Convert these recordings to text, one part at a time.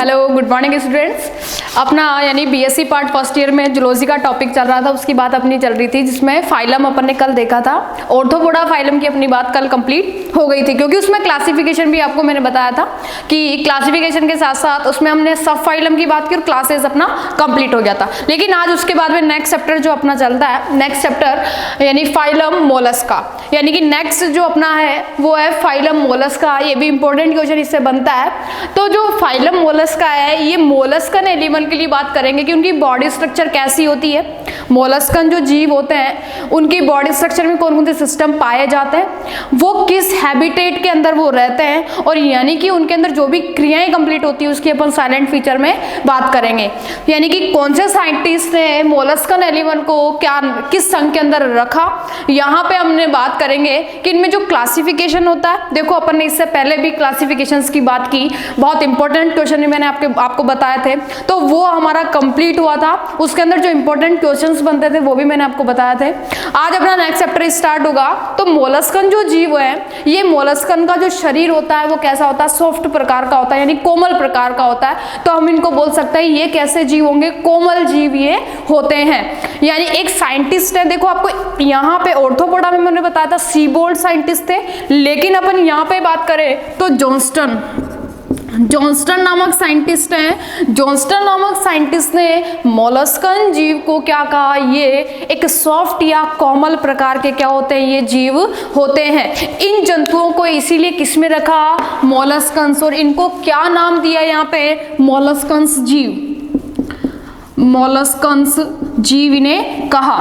Hello, good morning students. अपना यानी BSc part first year में जूलॉजी का टॉपिक चल रहा था, उसकी बात अपनी चल रही थी, जिसमें फाइलम अपन ने कल देखा था। ऑर्थोपोडा फाइलम की अपनी बात कल कंप्लीट हो गई थी, क्योंकि उसमें क्लासिफिकेशन भी आपको मैंने बताया था कि क्लासिफिकेशन के साथ साथ उसमें हमने सब फाइलम की बात की और क्लासेस अपना कंप्लीट हो गया था। लेकिन आज उसके बाद में नेक्स्ट चैप्टर जो अपना चलता है, नेक्स्ट चैप्टर यानी फाइलम मोलस्का, यानी कि नेक्स्ट जो अपना है वो है फाइलम मोलस्का। ये भी इंपॉर्टेंट क्वेश्चन इससे बनता है। तो जो फाइलम मोलस्का है, ये मोलस्कन एनिमल के लिए बात करेंगे कि उनकी बॉडी स्ट्रक्चर कैसी होती है। मोलस्कन जो जीव होते हैं उनकी बॉडी स्ट्रक्चर में कौन कौन से सिस्टम पाए जाते हैं, वो किस हैबिटेट के अंदर वो रहते हैं, और यानी कि उनके अंदर जो भी क्रियाएं कंप्लीट होती है उसकी अपन साइलेंट फीचर में बात करेंगे। यानी कि कौन से साइंटिस्ट ने मोलस्कन एनिमल को क्या किस संघ के अंदर रखा, यहाँ पे हमने बात करेंगे कि इनमें जो क्लासिफिकेशन होता है। देखो अपन ने इससे पहले भी क्लासिफिकेशंस की बात की, बहुत इंपॉर्टेंट क्वेश्चन मैंने आपको बताए थे, तो वो हमारा कंप्लीट हुआ था। उसके अंदर जो इंपॉर्टेंट क्वेश्चंस बनते थे वो भी मैंने आपको बताया थे। आज अपना नेक्स्ट चैप्टर स्टार्ट होगा। तो मोलस्कन जो जीव है, ये मोलस्कन का जो शरीर होता है वो कैसा होता है, सॉफ्ट प्रकार का होता है, यानी कोमल प्रकार का होता है। तो हम इनको बोल सकते हैं ये कैसे जीव होंगे, कोमल जीव ये होते हैं। यानी एक साइंटिस्ट है, देखो आपको यहाँ पे ऑर्थोपोडा में मैंने बताया था सीबोल्ड साइंटिस्ट थे, लेकिन अपन यहाँ पे बात करें तो जॉन्स्टन नामक साइंटिस्ट हैं। जॉन्स्टन नामक साइंटिस्ट ने मोलस्कन जीव को क्या कहा, ये एक सॉफ्ट या कोमल प्रकार के क्या होते हैं, ये जीव होते हैं। इन जंतुओं को इसीलिए किसमें रखा, मोलस्कन्स, और इनको क्या नाम दिया यहाँ पे, मोलस्कन्स जीव, मोलस्कन्स जीव इन्हें कहा।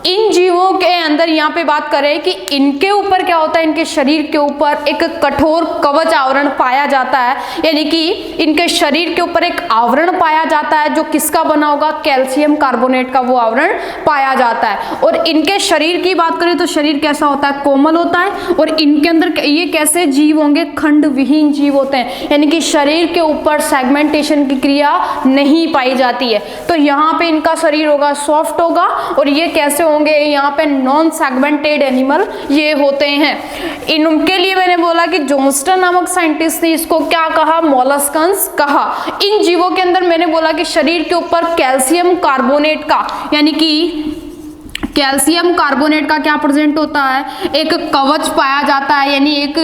इन जीवों के अंदर यहाँ पे बात करें कि इनके ऊपर क्या होता है, इनके शरीर के ऊपर एक कठोर कवच आवरण पाया जाता है, यानी कि इनके शरीर के ऊपर एक आवरण पाया जाता है जो किसका बना होगा, कैल्शियम कार्बोनेट का वो आवरण पाया जाता है। और इनके शरीर की बात करें तो शरीर कैसा होता है, कोमल होता है। और इनके अंदर ये कैसे जीव होंगे, खंड विहीन जीव होते हैं, यानी कि शरीर के ऊपर सेगमेंटेशन की क्रिया नहीं पाई जाती है। तो यहाँ पे इनका शरीर होगा सॉफ्ट होगा, और ये कैसे होंगे, यहाँ पे नॉन सेगमेंटेड एनिमल ये होते हैं। इनके लिए मैंने बोला कि जॉन्स्टन नामक साइंटिस्ट ने इसको क्या कहा, मोलस्कन्स कहा। इन जीवों के अंदर मैंने बोला कि शरीर के ऊपर कैल्शियम कार्बोनेट का, यानी कि कैल्शियम कार्बोनेट का क्या प्रेजेंट होता है, एक कवच पाया जाता है, यानी एक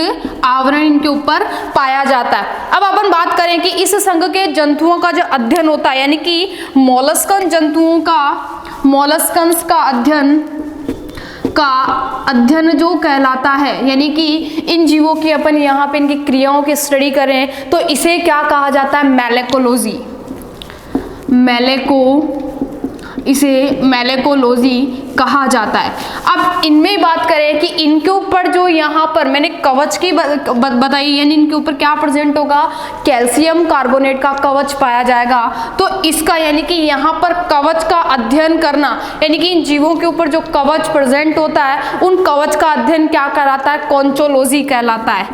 आवरण इनके ऊपर पाया जाता है। अब अपन बात करें कि इस संघ के जंतुओं का जो अध्ययन होता है, यानी कि मोलस्कन जंतुओं का, मोलस्कन्स का अध्ययन जो कहलाता है, यानी कि इन जीवों की अपन यहाँ पे इनकी क्रियाओं की स्टडी करें तो इसे क्या कहा जाता है, मैलेकोलॉजी, इसे मैलेकोलॉजी कहा जाता है। अब इनमें बात करें कि इनके ऊपर जो यहाँ पर मैंने कवच की बताई, यानी इनके ऊपर क्या प्रेजेंट होगा, कैल्शियम कार्बोनेट का कवच पाया जाएगा। तो इसका यानी कि यहाँ पर कवच का अध्ययन करना, यानी कि इन जीवों के ऊपर जो कवच प्रेजेंट होता है उन कवच का अध्ययन क्या कहलाता है, कॉन्चोलॉजी कहलाता है,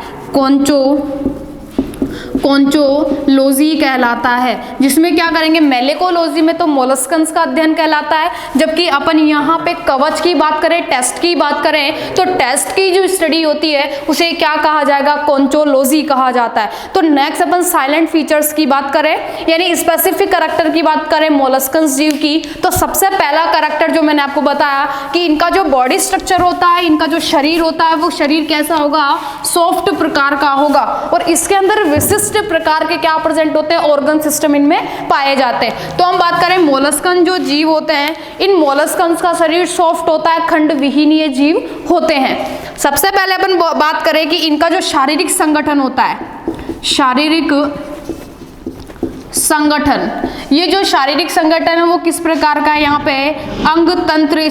कॉन्चोलॉजी कहलाता है। जिसमें क्या करेंगे, मैलेकोलॉजी में तो मोलस्कन्स का अध्ययन कहलाता है, जबकि अपन यहाँ पे कवच की बात करें, टेस्ट की बात करें तो टेस्ट की जो स्टडी होती है उसे क्या कहा जाएगा, कॉन्चोलॉजी कहा जाता है। तो नेक्स्ट अपन साइलेंट फीचर्स की बात करें, यानी स्पेसिफिक कैरेक्टर की बात करें मोलस्कन्स जीव की, तो सबसे पहला कैरेक्टर जो मैंने आपको बताया कि इनका जो बॉडी स्ट्रक्चर होता है, इनका जो शरीर होता है वो शरीर कैसा होगा, सॉफ्ट प्रकार का होगा। और इसके अंदर विशिष्ट प्रकार के क्या प्रेजेंट होते हैं, ऑर्गन सिस्टम इनमें पाए जाते हैं। तो हम बात करें मोलस्कन जो जीव होते हैं, इन मोलस्कन्स का शरीर सॉफ्ट होता है, खंड विहीन ये जीव होते हैं। सबसे पहले अपन बात करें कि इनका जो शारीरिक संगठन होता है, शारीरिक संगठन, ये जो शारीरिक संगठन है वो किस प्रकार का है, यहाँ पे अंग तंत्र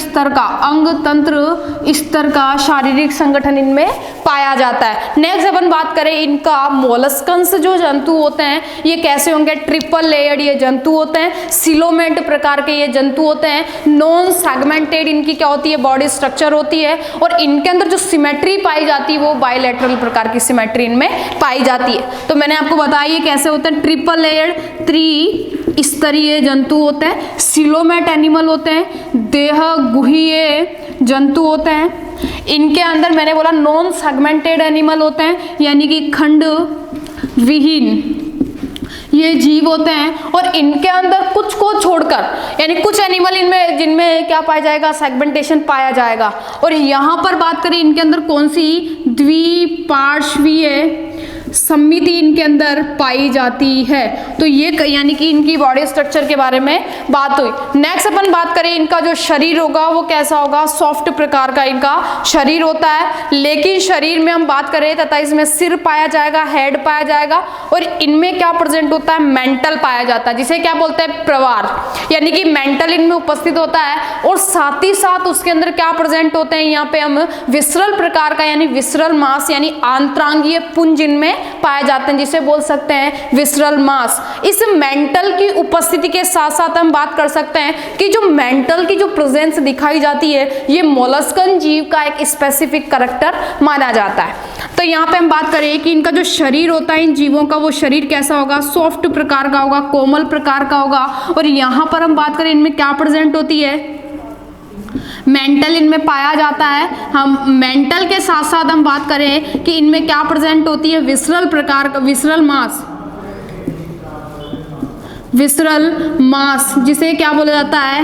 स्तर का शारीरिक संगठन इनमें पाया जाता है। नेक्स्ट अपन बात करें इनका, मोलस्कन्स जो जंतु होते हैं ये कैसे होंगे, ट्रिपल लेयर्ड ये जंतु होते हैं, सिलोमेट प्रकार के ये जंतु होते हैं, नॉन सेगमेंटेड इनकी क्या होती है, बॉडी स्ट्रक्चर होती है, और इनके अंदर जो सिमेट्री पाई जाती है वो बायलैटरल प्रकार की सिमेट्री इनमें पाई जाती है। तो मैंने आपको बताया ये कैसे होते हैं, ट्रिपल लेयर्ड त्रिस्तरीय जंतु होते हैं, सिलोमेट एनिमल होते हैं, देह गुहीय जंतु होते हैं। इनके अंदर मैंने बोला नॉन सेगमेंटेड एनिमल होते हैं, यानी कि खंड विहीन ये जीव होते हैं और इनके अंदर कुछ को छोड़कर, यानी कुछ एनिमल इनमें जिनमें क्या पाया जाएगा, सेगमेंटेशन पाया जाएगा। और यहाँ पर बात करें इनके अंदर कौन सी, द्विपार्श्वीय समिति इनके अंदर पाई जाती है। तो ये यानी कि इनकी बॉडी स्ट्रक्चर के बारे में बात हुई। नेक्स्ट अपन बात करें इनका जो शरीर होगा वो कैसा होगा, सॉफ्ट प्रकार का इनका शरीर होता है। लेकिन शरीर में हम बात करें तथा इसमें सिर पाया जाएगा, हेड पाया जाएगा और इनमें क्या प्रेजेंट होता है, मेंटल पाया जाता है, जिसे क्या बोलते हैं, प्रवार, यानी कि मेंटल इनमें उपस्थित होता है। और साथ ही साथ उसके अंदर क्या प्रेजेंट होते हैं, यहाँ पे हम विसरल प्रकार का यानी विसरल मांस यानी आंतरांगीय पुंज इनमें पाए जाते हैं, जिसे बोल सकते हैं विसरल मांस। इस मेंटल की उपस्थिति के साथ साथ हम बात कर सकते हैं कि जो मेंटल की जो प्रेजेंस दिखाई जाती है ये मोलस्कन जीव का एक स्पेसिफिक कैरेक्टर माना जाता है। तो यहाँ पे हम बात करें कि इनका जो शरीर होता है इन जीवों का, वो शरीर कैसा होगा, सॉफ्ट प्रकार का होगा, कोमल प्रकार का होगा। और यहाँ पर हम बात करें इनमें क्या प्रेजेंट होती है, मेंटल इनमें पाया जाता है। हम मेंटल के साथ साथ हम बात करें कि इनमें क्या प्रेजेंट होती है, विसरल प्रकार का, विसरल मांस, विसरल मांस जिसे क्या बोला जाता है,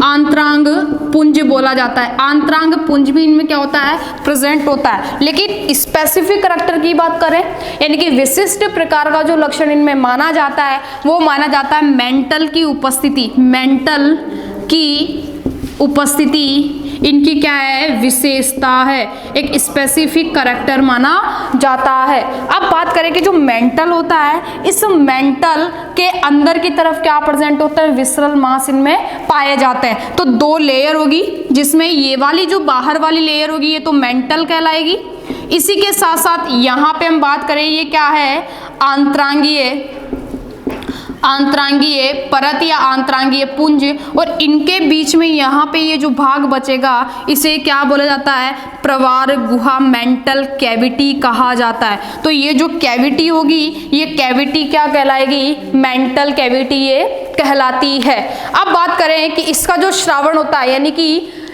आंतरांग पुंज बोला जाता है। आंतरांग पुंज भी इनमें क्या होता है, प्रेजेंट होता है। लेकिन स्पेसिफिक कैरेक्टर की बात करें यानी कि विशिष्ट प्रकार का जो लक्षण इनमें माना जाता है वो माना जाता है मेंटल की उपस्थिति। मेंटल की उपस्थिति इनकी क्या है, विशेषता है, एक स्पेसिफिक कैरेक्टर माना जाता है। अब बात करें कि जो मेंटल होता है, इस मेंटल के अंदर की तरफ क्या प्रेजेंट होता है, विसरल मांस इनमें पाए जाते हैं। तो दो लेयर होगी जिसमें ये वाली जो बाहर वाली लेयर होगी ये तो मेंटल कहलाएगी। इसी के साथ साथ यहाँ पे हम बात करें ये क्या है, आंतरांगीय, आंतरांगीय परत या आंतरांगीय पुंज। और इनके बीच में यहाँ पे ये जो भाग बचेगा इसे क्या बोला जाता है, प्रवार गुहा, मेंटल कैविटी कहा जाता है। तो ये जो कैविटी होगी ये कैविटी क्या कहलाएगी, मेंटल कैविटी ये कहलाती है। अब बात करें कि इसका जो श्रावण होता है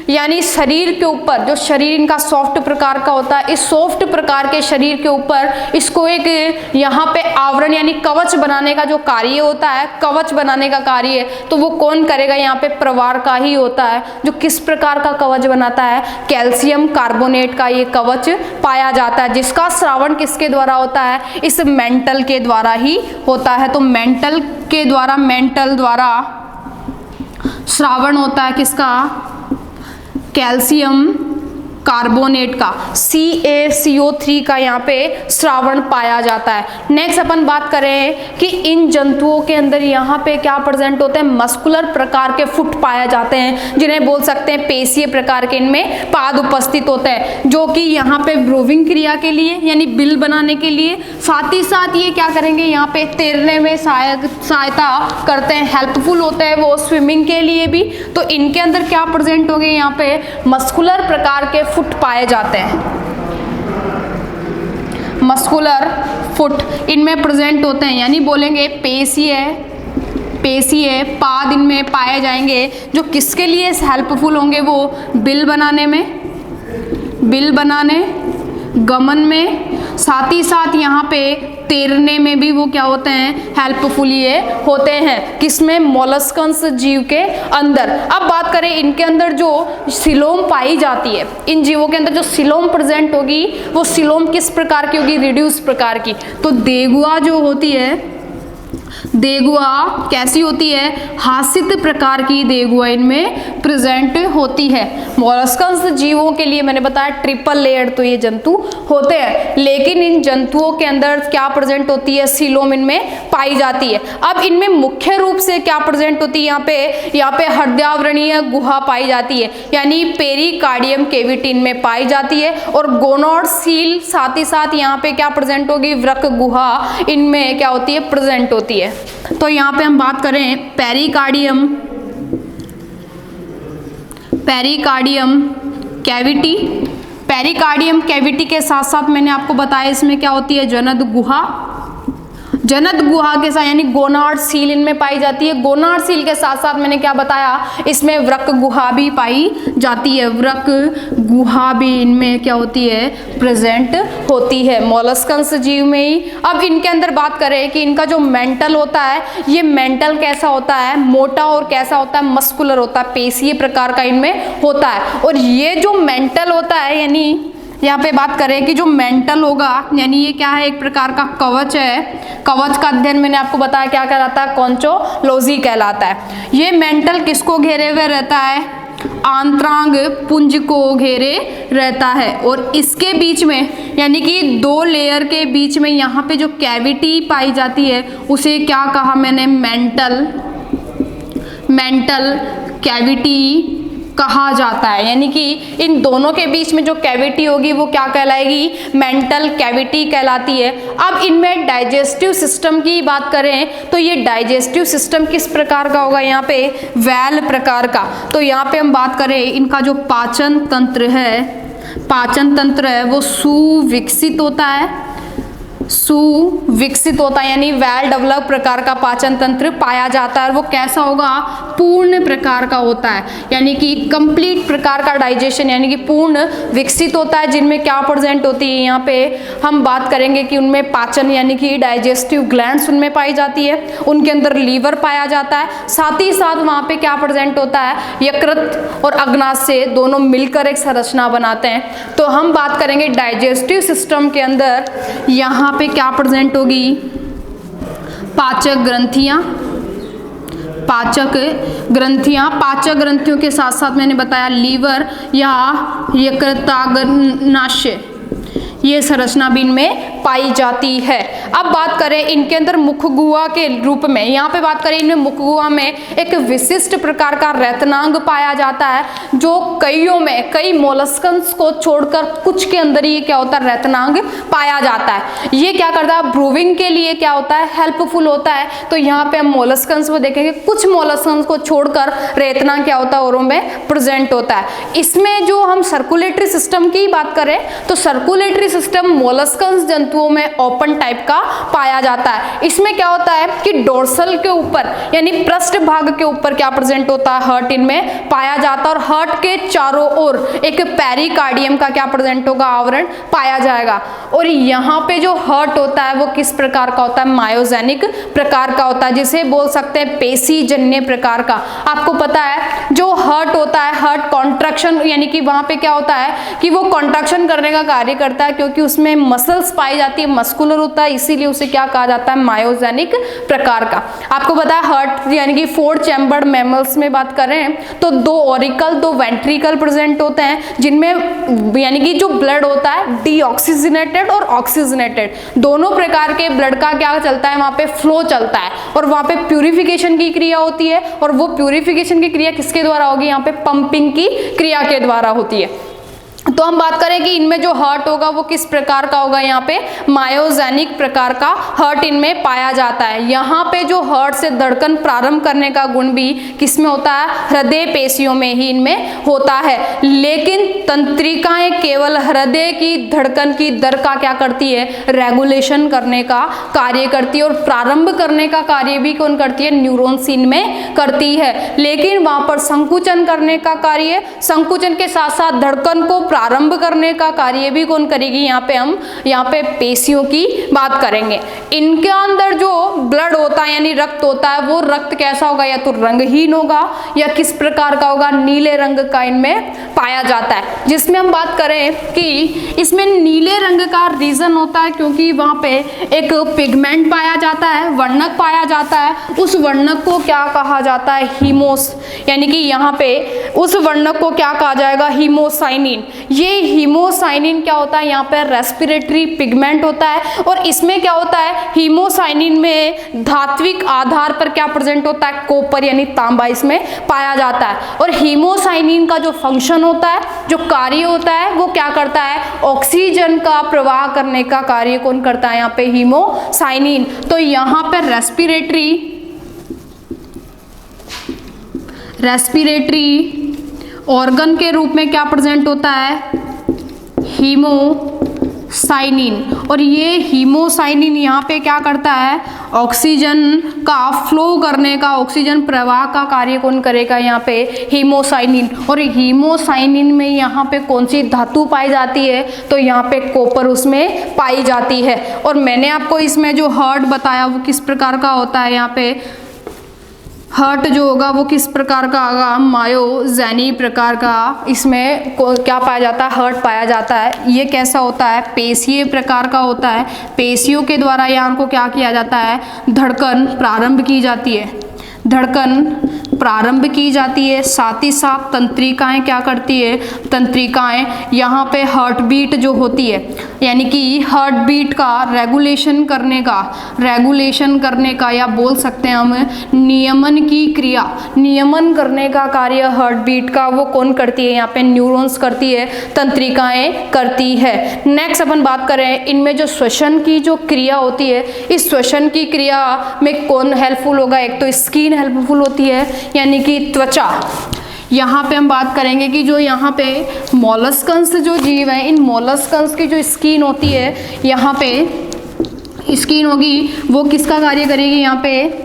यानी शरीर के ऊपर, जो शरीर इनका सॉफ्ट प्रकार का होता है, इस सॉफ्ट प्रकार के शरीर के ऊपर इसको एक यहाँ पे आवरण यानी कवच बनाने का जो कार्य होता है, कवच बनाने का कार्य, तो वो कौन करेगा, यहाँ पे प्रवार का ही होता है। जो किस प्रकार का कवच बनाता है, कैल्शियम कार्बोनेट का ये कवच पाया जाता है, जिसका श्रावण किसके द्वारा होता है, इस मेंटल के द्वारा ही होता है। तो मेंटल के द्वारा, मेंटल द्वारा श्रावण होता है किसका, कैल्शियम कार्बोनेट का, CaCO3 का यहाँ पे श्रावण पाया जाता है। नेक्स्ट अपन बात करें कि इन जंतुओं के अंदर यहाँ पे क्या प्रेजेंट होते हैं, मस्कुलर प्रकार के फुट पाए जाते हैं, जिन्हें बोल सकते हैं पेशीय प्रकार के इनमें पाद उपस्थित होते हैं, जो कि यहाँ पे ब्रूविंग क्रिया के लिए यानी बिल बनाने के लिए, साथ ही साथ ये क्या करेंगे, यहाँ पे तैरने में सहायता करते हैं, हेल्पफुल होते हैं वो स्विमिंग के लिए भी। तो इनके अंदर क्या प्रेजेंट होंगे, यहाँ पे मस्कुलर प्रकार के फुट पाए जाते हैं, मस्कुलर फुट इनमें प्रेजेंट होते हैं, यानी बोलेंगे पेशीय पाद इनमें पाए जाएंगे, जो किसके लिए हेल्पफुल होंगे, वो बिल बनाने में, बिल बनाने, गमन में, साथ ही साथ यहाँ पे तैरने में भी वो क्या होते हैं, हेल्पफुल ये होते हैं। किसमें, मोलस्कन्स जीव के अंदर। अब बात करें इनके अंदर जो सिलोम पाई जाती है, इन जीवों के अंदर जो सिलोम प्रेजेंट होगी वो सिलोम किस प्रकार की होगी, रिड्यूस प्रकार की। तो देगुआ जो होती है, देगुआ कैसी होती है, हासित प्रकार की देगुआ इनमें प्रेजेंट होती है। मोलस्कन्स जीवों के लिए मैंने बताया ट्रिपल लेयर तो ये जंतु होते हैं, लेकिन इन जंतुओं के अंदर क्या प्रेजेंट होती है, सीलोम इनमें पाई जाती है। अब इनमें मुख्य रूप से क्या प्रेजेंट होती है, यहाँ पे हृदयावरणीय गुहा पाई जाती है, यानी पेरिकार्डियम कैविटी इनमें पाई जाती है। और गोनोड सील साथ ही साथ यहाँ पे क्या प्रेजेंट होगी, वृक्क गुहा इनमें क्या होती है, प्रेजेंट होती है। तो यहाँ पे हम बात करें pericardium, pericardium cavity, pericardium cavity के साथ साथ मैंने आपको बताया इसमें क्या होती है, जनद गुहा, जनत गुहा के साथ यानी गोनार्ड सील इनमें पाई जाती है। गोनार्ड सील के साथ साथ मैंने क्या बताया, इसमें वृक्क गुहा भी पाई जाती है। वृक्क गुहा भी इनमें क्या होती है, प्रेजेंट होती है मोलस्कंस जीव में ही। अब इनके अंदर बात करें कि इनका जो मेंटल होता है, ये मेंटल कैसा होता है, मोटा और कैसा होता है, मस्कुलर होता है, पेशीय प्रकार का इनमें होता है। और ये जो मेंटल होता है, यानी यहाँ पे बात करें कि जो मेंटल होगा, यानी ये क्या है, एक प्रकार का कवच है। कवच का अध्ययन मैंने आपको बताया क्या कहलाता है, कॉन्चोलॉजी कहलाता है। ये मेंटल किसको घेरे हुए रहता है, आंतरांग पुंज को घेरे रहता है। और इसके बीच में यानी कि दो लेयर के बीच में यहाँ पे जो कैविटी पाई जाती है उसे क्या कहा मैंने, मेंटल कैविटी कहा जाता है। यानी कि इन दोनों के बीच में जो कैविटी होगी वो क्या कहलाएगी, मेंटल कैविटी कहलाती है। अब इनमें डाइजेस्टिव सिस्टम की बात करें तो ये डाइजेस्टिव सिस्टम किस प्रकार का होगा, यहाँ पे वैल प्रकार का। तो यहाँ पे हम बात करें इनका जो पाचन तंत्र है वो सुविकसित होता है, यानी वेल डेवलप प्रकार का पाचन तंत्र पाया जाता है। और वो कैसा होगा, पूर्ण प्रकार का होता है, यानी कि कंप्लीट प्रकार का डाइजेशन, यानी कि पूर्ण विकसित होता है। जिनमें क्या प्रेजेंट होती है, यहाँ पे हम बात करेंगे कि उनमें पाचन यानी कि डाइजेस्टिव ग्लैंड्स उनमें पाई जाती है, उनके अंदर लीवर पाया जाता है। साथ ही साथ वहाँ पे क्या प्रेजेंट होता है, यकृत और अग्नाशय दोनों मिलकर एक संरचना बनाते हैं। तो हम बात करेंगे डाइजेस्टिव सिस्टम के अंदर यहाँ पे क्या प्रेजेंट होगी, पाचक ग्रंथियों के साथ साथ मैंने बताया लीवर या यकृताग्नाशय, ये संरचना भी इनमें पाई जाती है। अब बात करें इनके अंदर मुख गुहा के रूप में, यहाँ पे बात करें इनमें मुख गुहा में एक विशिष्ट प्रकार का रेतनांग पाया जाता है, जो कई मोलस्कंस को छोड़कर कुछ के अंदर ही क्या होता है, रेतनांग पाया जाता है। ये क्या करता है, ब्रूविंग के लिए क्या होता है, हेल्पफुल होता है। तो यहाँ पे हम मोलस्कंस को देखेंगे, कुछ मोलस्कंस को छोड़कर रेतनांग क्या होता है, औरों में प्रेजेंट होता है। इसमें जो हम सर्कुलेटरी सिस्टम की बात करें तो सर्कुलेटरी सिस्टम मोलस्कंस जंतुओं में ओपन टाइप का पाया जाता है। इसमें क्या होता है कि डोर्सल के ऊपर यानी पृष्ठ भाग के ऊपर क्या प्रेजेंट होता है, हार्ट इनमें पाया जाता है। और हार्ट के चारों ओर एक पेरिकार्डियम का क्या प्रेजेंट होगा, आवरण पाया जाएगा। और यहाँ पे जो हार्ट होता है वो किस प्रकार का होता है, मायोजेनिक प्रकार का होता है, जिसे बोल सकते हैं पेशीजन्य प्रकार का। आपको पता है जो हार्ट होता है, हार्ट कॉन्ट्रैक्शन यानी कि वहां पे क्या होता है कि वो कॉन्ट्रैक्शन करने का कार्य करता है, क्योंकि उसमें मसल्स पाई जाती है, मस्कुलर होता है, इसीलिए उसे क्या कहा जाता है, मायोजेनिक प्रकार का। आपको पता है हार्ट यानी कि 4 चैम्बर्ड मैमल्स में बात करें तो 2 ऑरिकल 2 वेंट्रिकल प्रेजेंट होते हैं, जिनमें यानी कि जो ब्लड होता है डीऑक्सीजनेटेड और ऑक्सीजनेटेड दोनों प्रकार के ब्लड का क्या चलता है, वहां पे फ्लो चलता है। और वहां पे प्यूरिफिकेशन की क्रिया होती है, और वो प्यूरिफिकेशन की क्रिया किसके द्वारा होगी, यहाँ पे पंपिंग की क्रिया के द्वारा होती है। तो हम बात करें कि इनमें जो हार्ट होगा वो किस प्रकार का होगा, यहाँ पे मायोजेनिक प्रकार का हार्ट इनमें पाया जाता है। यहाँ पे जो हार्ट से धड़कन प्रारंभ करने का गुण भी किसमें होता है, हृदय पेशियों में ही इनमें होता है। लेकिन तंत्रिकाएं केवल हृदय की धड़कन की दर का क्या करती है, रेगुलेशन करने का कार्य करती है, और प्रारंभ करने का कार्य भी कौन करती है, न्यूरॉन्स इनमें करती है। लेकिन वहां पर संकुचन करने का कार्य, संकुचन के साथ साथ धड़कन को प्रारंभ करने का कार्य भी कौन करेगी, यहाँ पे पेशियों की बात करेंगे। इनके अंदर जो ब्लड होता है यानी रक्त होता है, वो रक्त कैसा होगा, या तो रंगहीन होगा या किस प्रकार का होगा, नीले रंग का इनमें पाया जाता है। जिसमें हम बात करें कि इसमें नीले रंग का रीजन होता है क्योंकि वहां पे एक पिगमेंट पाया जाता है, वर्णक पाया जाता है। उस वर्णक को क्या कहा जाता है, हीमोस, यानी कि यहाँ पे उस वर्णक को क्या कहा जाएगा, हीमोसाइनिन। ये हीमोसाइनिन क्या होता है, यहाँ पे रेस्पिरेटरी पिगमेंट होता है। और इसमें क्या होता है, हीमोसाइनिन में धात्विक आधार पर क्या प्रेजेंट होता है, कॉपर यानी तांबा इसमें पाया जाता है। और हीमोसाइनिन का जो फंक्शन होता है, जो कार्य होता है, वो क्या करता है, ऑक्सीजन का प्रवाह करने का कार्य कौन करता है, यहाँ पे हीमोसाइनिन। तो यहाँ पर रेस्पिरेटरी ऑर्गन के रूप में क्या प्रेजेंट होता है, हीमोसाइनिन और ये हीमोसाइनिन यहाँ पे क्या करता है, ऑक्सीजन का फ्लो करने का, ऑक्सीजन प्रवाह का कार्य कौन करेगा, यहाँ पे हीमोसाइनिन। और हीमोसाइनिन में यहाँ पे कौन सी धातु पाई जाती है, तो यहाँ पे कॉपर उसमें पाई जाती है। और मैंने आपको इसमें जो हार्ट बताया वो किस प्रकार का होता है, यहाँ पे हार्ट जो होगा वो किस प्रकार का होगा, मायोजेनी प्रकार का। इसमें क्या पाया जाता है, हार्ट पाया जाता है। ये कैसा होता है, पेशीय प्रकार का होता है। पेशियों के द्वारा यहाँ को क्या किया जाता है, धड़कन प्रारंभ की जाती है, धड़कन प्रारंभ की जाती है। साथ ही साथ तंत्रिकाएं क्या करती है, तंत्रिकाएं यहाँ पे हार्ट बीट जो होती है, यानी कि हार्ट बीट का रेगुलेशन करने का या बोल सकते हैं हम नियमन की क्रिया, नियमन करने का कार्य हार्ट बीट का वो कौन करती है, यहाँ पे न्यूरॉन्स करती है, तंत्रिकाएं करती है। नेक्स्ट अपन बात करें, इनमें जो श्वसन की जो क्रिया होती है, इस श्वसन की क्रिया में कौन हेल्पफुल होगा, एक तो स्किन हेल्पफुल होती है, यानी कि त्वचा। यहाँ पे हम बात करेंगे कि जो यहाँ पे मोलस्कन्स जो जीव हैं, इन मोलस्कन्स की जो स्किन होती है, यहाँ पे स्किन होगी वो किसका कार्य करेगी, यहाँ पे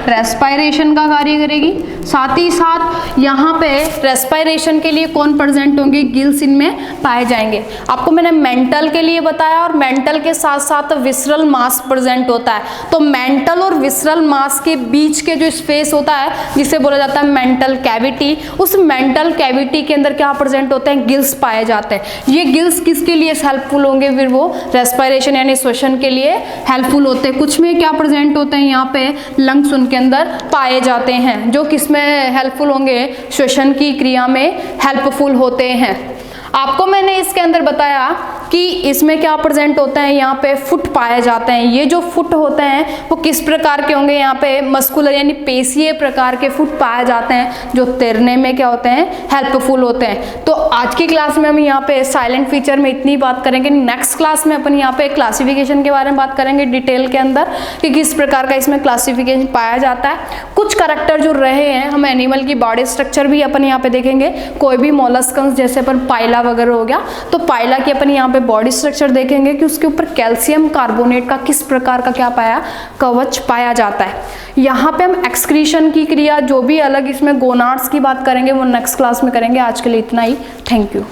रेस्पायरेशन का कार्य करेगी। साथ ही साथ यहाँ पे रेस्पायरेशन के लिए कौन प्रेजेंट होंगे, गिल्स इनमें पाए जाएंगे। आपको मैंने मेंटल के लिए बताया, और मेंटल के साथ साथ विसरल मास प्रेजेंट होता है। तो मेंटल और विसरल मास के बीच के जो स्पेस होता है, जिसे बोला जाता है मेंटल कैविटी, उस मेंटल कैविटी के अंदर क्या प्रेजेंट होते हैं, गिल्स पाए जाते हैं। ये गिल्स किसके लिए हेल्पफुल होंगे, फिर वो रेस्पायरेशन यानी श्वसन के लिए हेल्पफुल होते हैं। कुछ में क्या प्रेजेंट होते हैं, यहाँ पे लंग्स उनके अंदर पाए जाते हैं, जो किसमें हेल्पफुल होंगे, श्वसन की क्रिया में हेल्पफुल होते हैं। आपको मैंने इसके अंदर बताया कि इसमें क्या प्रेजेंट होता है, यहाँ पे फुट पाए जाते हैं। ये जो फुट होते हैं वो किस प्रकार के होंगे, यहाँ पे मस्कुलर यानी पेशीय प्रकार के फुट पाए जाते हैं, जो तैरने में क्या होते हैं, हेल्पफुल होते हैं। तो आज की क्लास में हम यहाँ पे साइलेंट फीचर में इतनी बात करेंगे। नेक्स्ट क्लास में अपन यहाँ पे क्लासिफिकेशन के बारे में बात करेंगे डिटेल के अंदर, कि किस प्रकार का इसमें क्लासिफिकेशन पाया जाता है। कुछ कैरेक्टर जो रहे हैं, हम एनिमल की बॉडी स्ट्रक्चर भी अपन यहाँ पे देखेंगे। कोई भी मोलस्कन्स जैसे अपन पाइला वगैरह हो गया, तो पाइला की अपन यहाँ पे बॉडी स्ट्रक्चर देखेंगे कि उसके ऊपर कैल्शियम कार्बोनेट का किस प्रकार का क्या पाया, कवच पाया जाता है। यहाँ पे हम एक्सक्रीशन की क्रिया जो भी अलग इसमें गोनाड्स की बात करेंगे वो नेक्स्ट क्लास में करेंगे। आज के लिए इतना ही, थैंक यू।